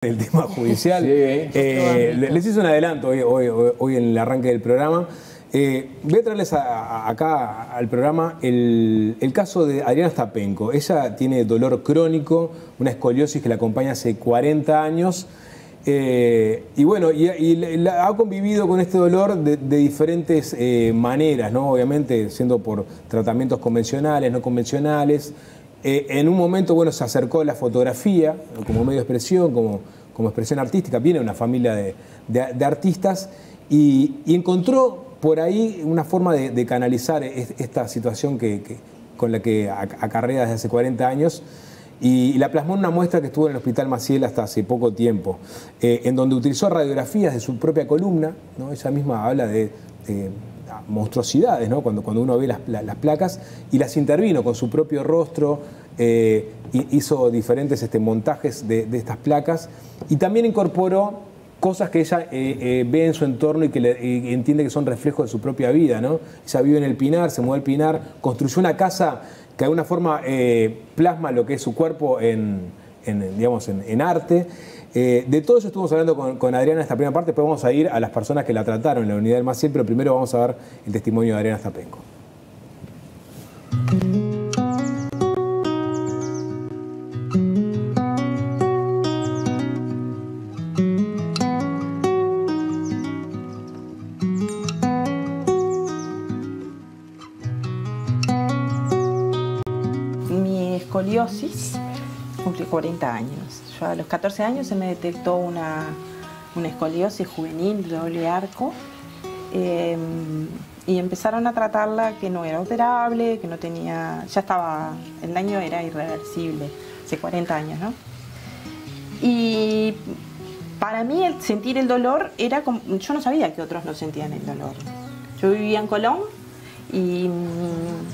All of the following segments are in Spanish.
El tema judicial. Sí, les hice un adelanto hoy en el arranque del programa. Voy a traerles acá al programa el caso de Adriana Stapenko. Ella tiene dolor crónico, una escoliosis que la acompaña hace 40 años. Y bueno, ha convivido con este dolor de diferentes maneras, ¿no? Obviamente siendo por tratamientos convencionales, no convencionales. En un momento, bueno, se acercó a la fotografía como medio de expresión, como expresión artística. Viene de una familia de artistas y encontró por ahí una forma de canalizar esta situación con la que acarrea desde hace 40 años. Y la plasmó en una muestra que estuvo en el Hospital Maciel hasta hace poco tiempo, en donde utilizó radiografías de su propia columna, ¿no? Ella misma habla de monstruosidades, ¿no? Cuando uno ve las placas, y las intervino con su propio rostro, hizo diferentes montajes de estas placas, y también incorporó cosas que ella ve en su entorno y que entiende que son reflejos de su propia vida, ¿no? Ella vive en el Pinar, se mudó al Pinar, construyó una casa que de alguna forma plasma lo que es su cuerpo en arte. De todo eso estuvimos hablando con Adriana en esta primera parte. Después vamos a ir a las personas que la trataron en la unidad del Maciel, pero primero vamos a ver el testimonio de Adriana Stapenko. Mi escoliosis cumplí 40 años. Yo a los 14 años se me detectó una escoliosis juvenil de doble arco, y empezaron a tratarla que no era operable, que no tenía, ya estaba, el daño era irreversible, hace 40 años, ¿no? Y para mí el sentir el dolor era como, yo no sabía que otros no sentían el dolor. Yo vivía en Colón y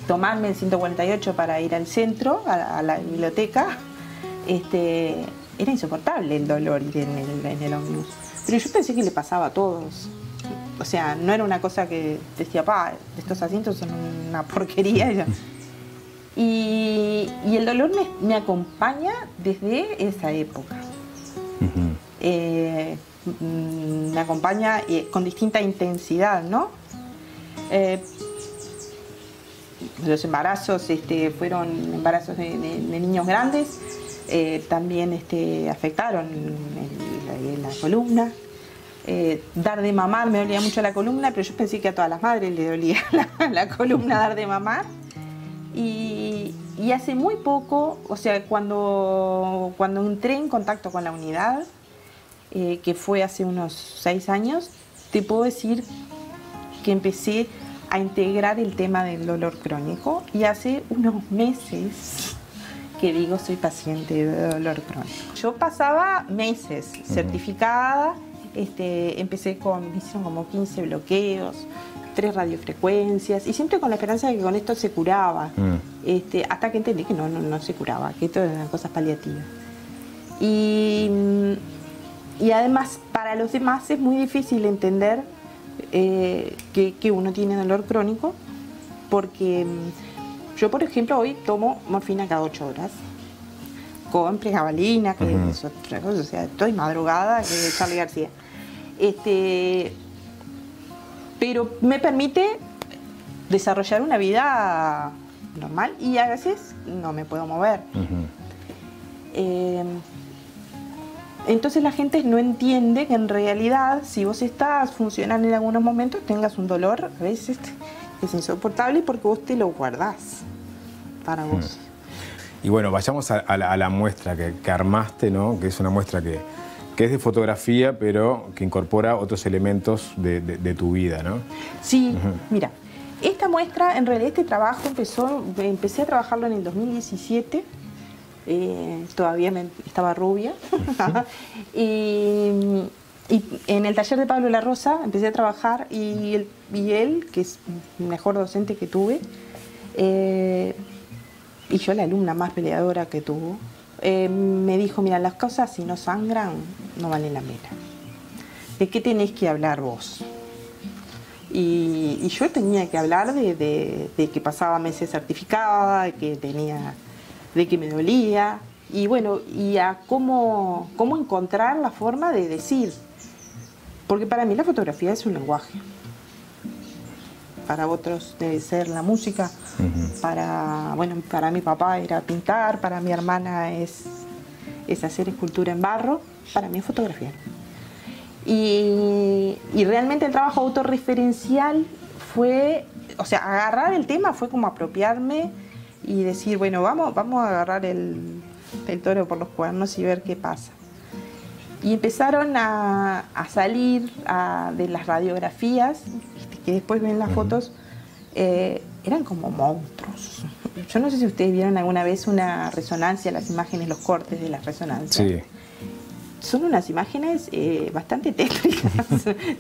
tomarme el 148 para ir al centro, a la biblioteca, era insoportable el dolor ir en el ómnibus. Pero yo pensé que le pasaba a todos. O sea, no era una cosa que decía, estos asientos son una porquería. Y el dolor me acompaña desde esa época. Me acompaña con distinta intensidad, ¿no? Los embarazos fueron embarazos de niños grandes. También afectaron la columna. Dar de mamar, me dolía mucho la columna, pero yo pensé que a todas las madres le dolía la columna dar de mamar. Y hace muy poco, o sea, cuando entré en contacto con la unidad, que fue hace unos 6 años, te puedo decir que empecé a integrar el tema del dolor crónico, y hace unos meses que digo soy paciente de dolor crónico. Yo pasaba meses certificada, empecé me hicieron como 15 bloqueos, 3 radiofrecuencias, y siempre con la esperanza de que con esto se curaba, hasta que entendí que no se curaba, que esto eran cosas paliativas. Y además para los demás es muy difícil entender que uno tiene dolor crónico, porque yo, por ejemplo, hoy tomo morfina cada 8 horas, con pregabalina, que es otra cosa, o sea, estoy madrugada, que es Charly García. Pero me permite desarrollar una vida normal, y a veces no me puedo mover. Entonces la gente no entiende que en realidad, si vos estás funcionando en algunos momentos, tengas un dolor a veces es insoportable, porque vos te lo guardás para vos. Y bueno, vayamos a la muestra que armaste, ¿no? Que es una muestra que es de fotografía, pero que incorpora otros elementos de tu vida, ¿no? Sí, mira, esta muestra, en realidad este trabajo empecé a trabajarlo en el 2017, todavía estaba rubia, y en el taller de Pablo La Rosa empecé a trabajar, y él, que es el mejor docente que tuve, y yo la alumna más peleadora que tuvo, me dijo, mira, las cosas si no sangran no valen la pena. ¿De qué tenés que hablar vos? Y yo tenía que hablar de que pasaba meses certificada, de que me dolía, Y bueno, y a cómo encontrar la forma de decir. Porque para mí la fotografía es un lenguaje. Para otros debe ser la música. Para mi papá era pintar, para mi hermana es hacer escultura en barro, para mí es fotografía. Y realmente el trabajo autorreferencial fue, o sea, agarrar el tema fue como apropiarme y decir, bueno, vamos a agarrar el toro por los cuernos y ver qué pasa. Y empezaron a salir de las radiografías, que después ven las fotos, eran como monstruos. Yo no sé si ustedes vieron alguna vez una resonancia, las imágenes, los cortes de las resonancias. Sí. Son unas imágenes bastante tétricas,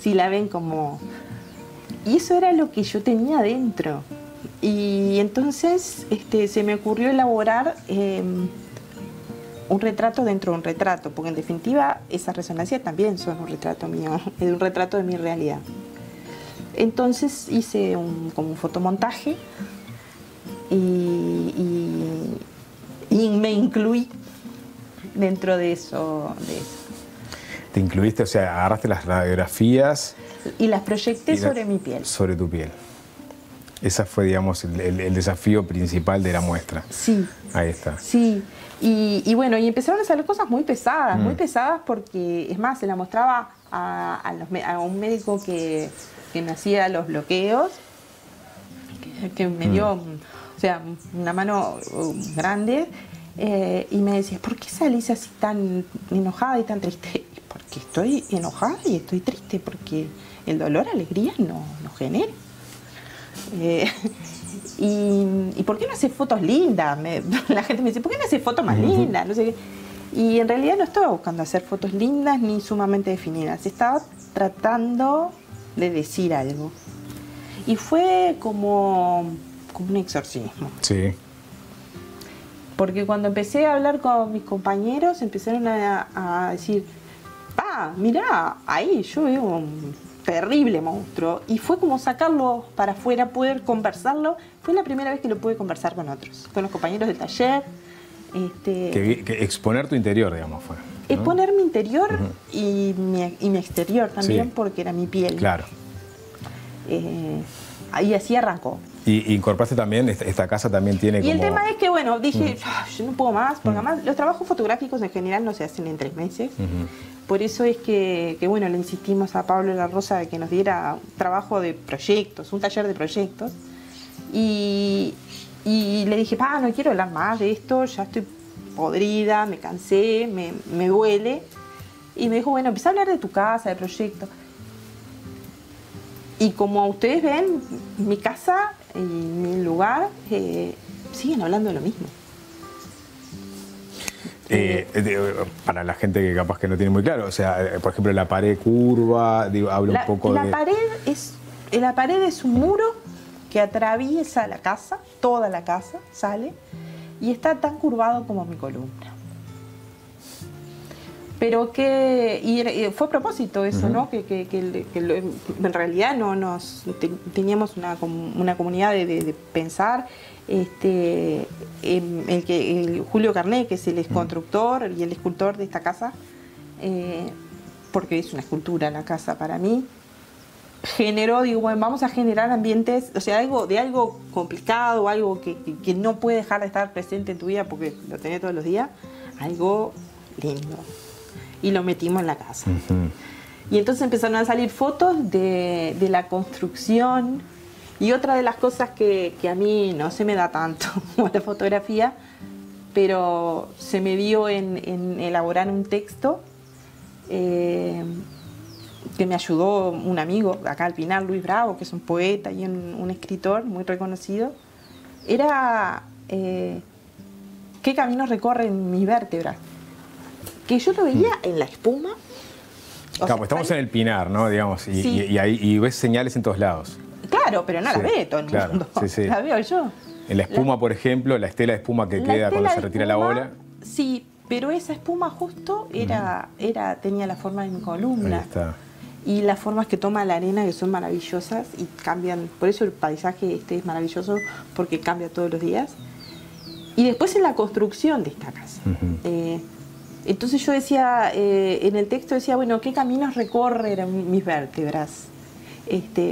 si la ven como... Y eso era lo que yo tenía dentro. Y entonces se me ocurrió elaborar un retrato dentro de un retrato, porque en definitiva esas resonancias también son un retrato mío, un retrato de mi realidad. Entonces hice como un fotomontaje y me incluí dentro de eso. Te incluiste, o sea, agarraste las radiografías y las proyecté sobre mi piel. Sobre tu piel. Ese fue, digamos, el desafío principal de la muestra. Sí. Ahí está. Sí. Y bueno, y empezaron a salir cosas muy pesadas porque, es más, se la mostraba a un médico que me hacía los bloqueos, que me dio, o sea, una mano grande, y me decía, ¿por qué salís así tan enojada y tan triste? Porque estoy enojada y estoy triste, porque el dolor, alegría no genera. ¿Y por qué no haces fotos lindas? La gente me dice, ¿por qué no haces fotos más lindas? No sé qué. Y en realidad no estaba buscando hacer fotos lindas ni sumamente definidas. Estaba tratando de decir algo. Y fue como un exorcismo. Sí. Porque cuando empecé a hablar con mis compañeros, empezaron a decir, mirá, ahí yo veo un terrible monstruo. Y fue como sacarlo para afuera, poder conversarlo. Fue la primera vez que lo pude conversar con otros, con los compañeros del taller. Que exponer tu interior, digamos, fue, ¿no? Exponer mi interior y mi exterior también, porque era mi piel. Claro. Y así arrancó. Y incorporaste también, esta casa también tiene como... Y el tema es que, bueno, dije, yo no puedo más, porque además los trabajos fotográficos en general no se hacen en 3 meses. Por eso es que, bueno, le insistimos a Pablo La Rosa de que nos diera un trabajo de proyectos, un taller de proyectos. Y le dije, no quiero hablar más de esto, ya estoy podrida, me cansé, me duele. Y me dijo, bueno, empieza a hablar de tu casa, de proyectos. Y como ustedes ven, mi casa y mi lugar siguen hablando de lo mismo. Para la gente que capaz que no tiene muy claro, o sea, por ejemplo, la pared curva, habla un poco de... La pared es un muro que atraviesa la casa, toda la casa, sale, y está tan curvado como mi columna. Pero y fue a propósito eso, ¿no? Que en realidad teníamos una comunidad de pensar. Julio Carné, que es el constructor y el escultor de esta casa, porque es una escultura la casa para mí, generó, bueno, vamos a generar ambientes, o sea, algo complicado, algo que no puede dejar de estar presente en tu vida porque lo tenés todos los días, algo lindo. Y lo metimos en la casa. Y entonces empezaron a salir fotos de la construcción. Y otra de las cosas que a mí no se me da tanto como la fotografía, pero se me dio en elaborar un texto que me ayudó un amigo acá al Pinar, Luis Bravo, que es un poeta y un escritor muy reconocido, era qué caminos recorren mis vértebras. Que yo lo veía en la espuma. Claro, estamos en el Pinar, ¿no? Digamos, y ves señales en todos lados. Claro, pero no las ve todo el mundo. Las veo yo. En la espuma, por ejemplo, la estela de espuma que queda cuando se retira la ola. Sí, pero esa espuma justo tenía la forma de mi columna. Ahí está. Y las formas que toma la arena, que son maravillosas y cambian. Por eso el paisaje es maravilloso, porque cambia todos los días. y después en la construcción de esta casa. Entonces yo decía, en el texto decía, bueno, ¿qué caminos recorren mis vértebras?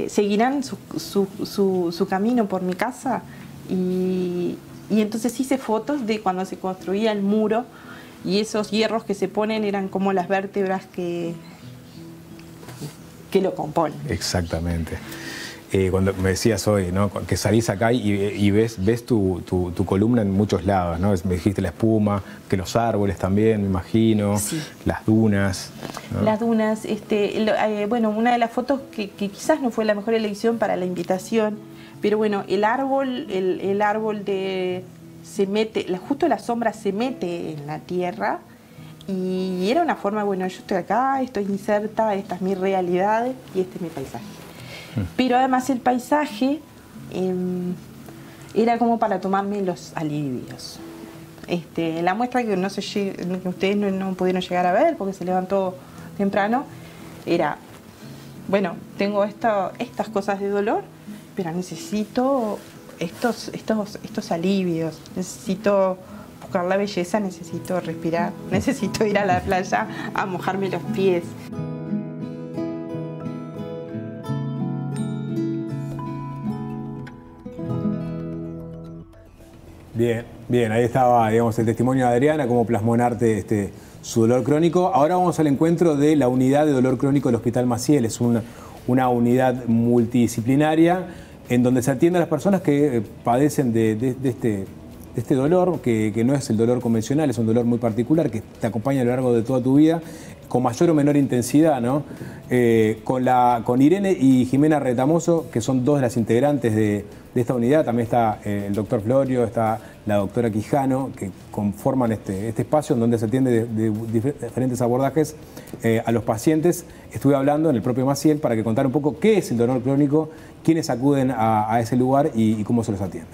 ¿Seguirán su camino por mi casa? Y entonces hice fotos de cuando se construía el muro, y esos hierros que se ponen eran como las vértebras que lo componen. Exactamente. Cuando me decías hoy, ¿no?, que salís acá y ves tu columna en muchos lados, ¿no? Me dijiste la espuma, que los árboles también, me imagino, sí. Las dunas, ¿no? Las dunas, bueno, una de las fotos que quizás no fue la mejor elección para la invitación, pero bueno, el árbol se mete, justo la sombra se mete en la tierra, y era una forma, bueno, yo estoy acá, estoy inserta, esta es mi realidad y este es mi paisaje. Pero además el paisaje era como para tomarme los alivios. La muestra que ustedes no pudieron llegar a ver porque se levantó temprano, era, bueno, tengo estas cosas de dolor, pero necesito estos alivios, necesito buscar la belleza, necesito respirar, necesito ir a la playa a mojarme los pies. Bien, ahí estaba, digamos, el testimonio de Adriana, cómo plasmó en arte su dolor crónico. Ahora vamos al encuentro de la unidad de dolor crónico del Hospital Maciel. Es una unidad multidisciplinaria en donde se atienden a las personas que padecen de este dolor, que no es el dolor convencional, es un dolor muy particular que te acompaña a lo largo de toda tu vida, con mayor o menor intensidad, ¿no? Con Irene y Jimena Retamoso, que son dos de las integrantes de esta unidad. También está el doctor Florio, está la doctora Quijano, que conforman este espacio en donde se atiende de diferentes abordajes a los pacientes. Estuve hablando en el propio Maciel para que contara un poco qué es el dolor crónico, quiénes acuden a ese lugar y cómo se los atiende.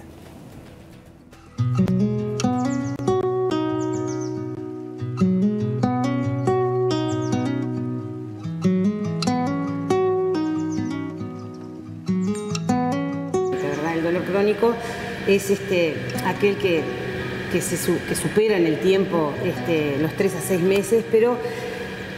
El dolor crónico es aquel que supera en el tiempo los 3 a 6 meses, pero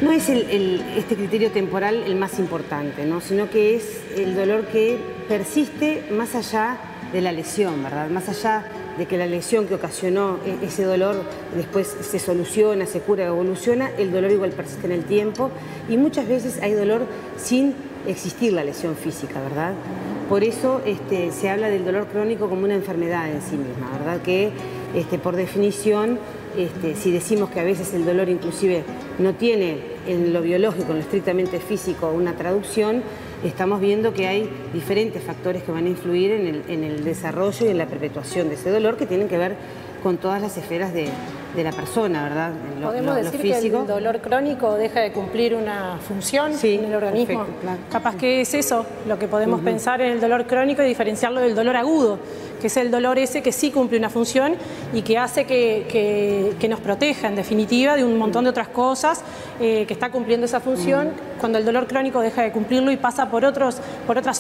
no es este criterio temporal el más importante, ¿no? Sino que es el dolor que persiste más allá de la lesión, ¿verdad? Más allá de que la lesión que ocasionó ese dolor después se soluciona, se cura, evoluciona, el dolor igual persiste en el tiempo, y muchas veces hay dolor sin existir la lesión física, ¿verdad? Por eso se habla del dolor crónico como una enfermedad en sí misma, ¿verdad? Que por definición, si decimos que a veces el dolor inclusive no tiene en lo biológico, en lo estrictamente físico, una traducción, estamos viendo que hay diferentes factores que van a influir en el desarrollo y en la perpetuación de ese dolor, que tienen que ver con todas las esferas de la persona, ¿verdad? ¿Podemos decir que el dolor crónico deja de cumplir una función en el organismo? Perfecto, claro. Capaz que es eso lo que podemos pensar en el dolor crónico y diferenciarlo del dolor agudo, que es el dolor ese que sí cumple una función y que hace que nos proteja, en definitiva, de un montón de otras cosas, que está cumpliendo esa función, cuando el dolor crónico deja de cumplirlo y pasa por otras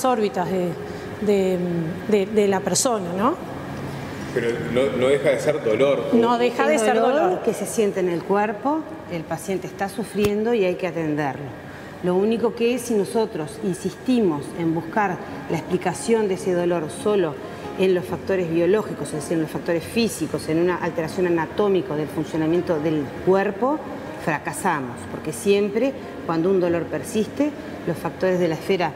órbitas de la persona, ¿no? Pero no deja de ser dolor. No deja de ser dolor. Que se siente en el cuerpo, el paciente está sufriendo y hay que atenderlo. Lo único que es, si nosotros insistimos en buscar la explicación de ese dolor solo en los factores biológicos, es decir, en los factores físicos, en una alteración anatómica del funcionamiento del cuerpo, fracasamos, porque siempre cuando un dolor persiste, los factores de la esfera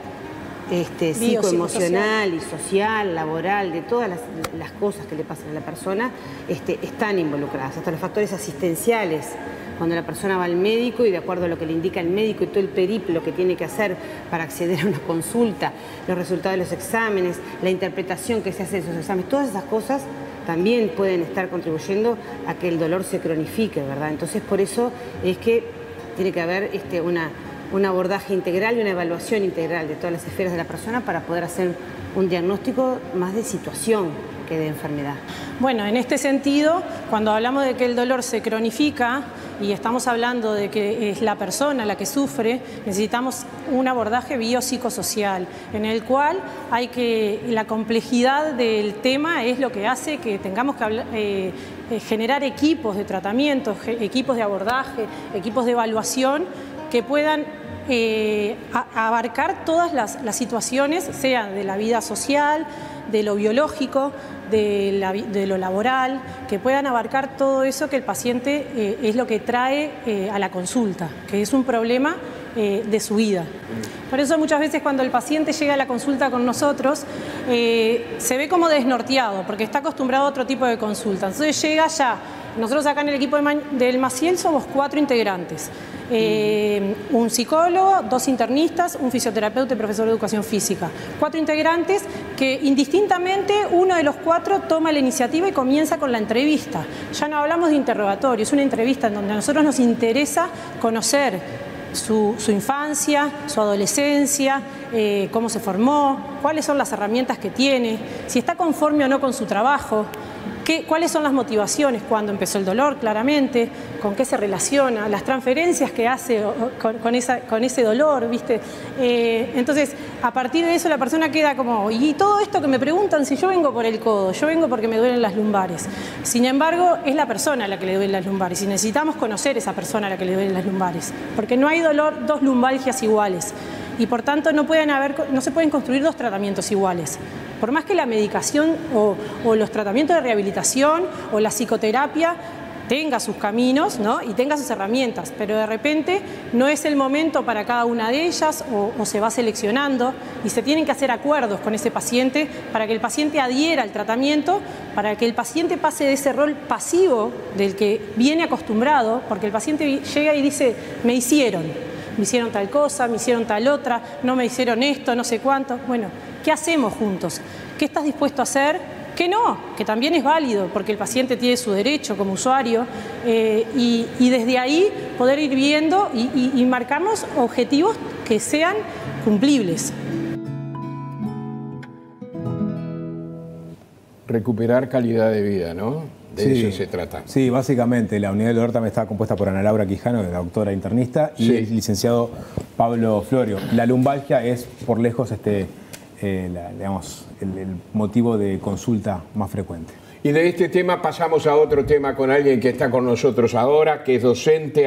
psicoemocional y social, laboral, de todas las cosas que le pasan a la persona, están involucradas, hasta los factores asistenciales, cuando la persona va al médico y de acuerdo a lo que le indica el médico y todo el periplo que tiene que hacer para acceder a una consulta, los resultados de los exámenes, la interpretación que se hace de esos exámenes, todas esas cosas también pueden estar contribuyendo a que el dolor se cronifique, ¿verdad? Entonces, por eso es que tiene que haber un abordaje integral y una evaluación integral de todas las esferas de la persona para poder hacer un diagnóstico más de situación que de enfermedad. Bueno, en este sentido, cuando hablamos de que el dolor se cronifica, y estamos hablando de que es la persona la que sufre, necesitamos un abordaje biopsicosocial en el cual la complejidad del tema es lo que hace que tengamos que generar equipos de tratamiento, equipos de abordaje, equipos de evaluación que puedan abarcar todas las situaciones, sean de la vida social, de lo biológico, de lo laboral, que puedan abarcar todo eso que el paciente es lo que trae a la consulta, que es un problema de su vida. Por eso muchas veces cuando el paciente llega a la consulta con nosotros se ve como desnorteado, porque está acostumbrado a otro tipo de consulta. Entonces llega ya, nosotros acá en el equipo del Maciel somos 4 integrantes. Un psicólogo, 2 internistas, un fisioterapeuta y profesor de educación física. 4 integrantes que indistintamente uno de los 4 toma la iniciativa y comienza con la entrevista. Ya no hablamos de interrogatorio, es una entrevista en donde a nosotros nos interesa conocer su infancia, su adolescencia, cómo se formó, cuáles son las herramientas que tiene, si está conforme o no con su trabajo. ¿Cuáles son las motivaciones? ¿Cuándo empezó el dolor? Claramente. ¿Con qué se relaciona? Las transferencias que hace con ese dolor, ¿viste? Entonces, a partir de eso la persona queda como, y todo esto que me preguntan, si yo vengo por el codo, yo vengo porque me duelen las lumbares. Sin embargo, es la persona a la que le duelen las lumbares y necesitamos conocer a esa persona a la que le duelen las lumbares. Porque no hay dolor, 2 lumbalgias iguales. Y por tanto no se pueden construir 2 tratamientos iguales. Por más que la medicación o los tratamientos de rehabilitación o la psicoterapia tenga sus caminos, ¿no? Y tenga sus herramientas, pero de repente no es el momento para cada una de ellas o se va seleccionando y se tienen que hacer acuerdos con ese paciente para que el paciente adhiera al tratamiento, para que el paciente pase de ese rol pasivo del que viene acostumbrado, porque el paciente llega y dice, me hicieron tal cosa, me hicieron tal otra, no me hicieron esto, no sé cuánto. Bueno, ¿qué hacemos juntos? ¿Qué estás dispuesto a hacer? ¿Qué no? Que también es válido, porque el paciente tiene su derecho como usuario y desde ahí poder ir viendo y marcarnos objetivos que sean cumplibles. Recuperar calidad de vida, ¿no? De eso se trata. Sí, básicamente. La unidad de dolor también está compuesta por Ana Laura Quijano, la doctora internista, y el licenciado Pablo Florio. La lumbalgia es, por lejos, el motivo de consulta más frecuente. Y de este tema pasamos a otro tema con alguien que está con nosotros ahora, que es docente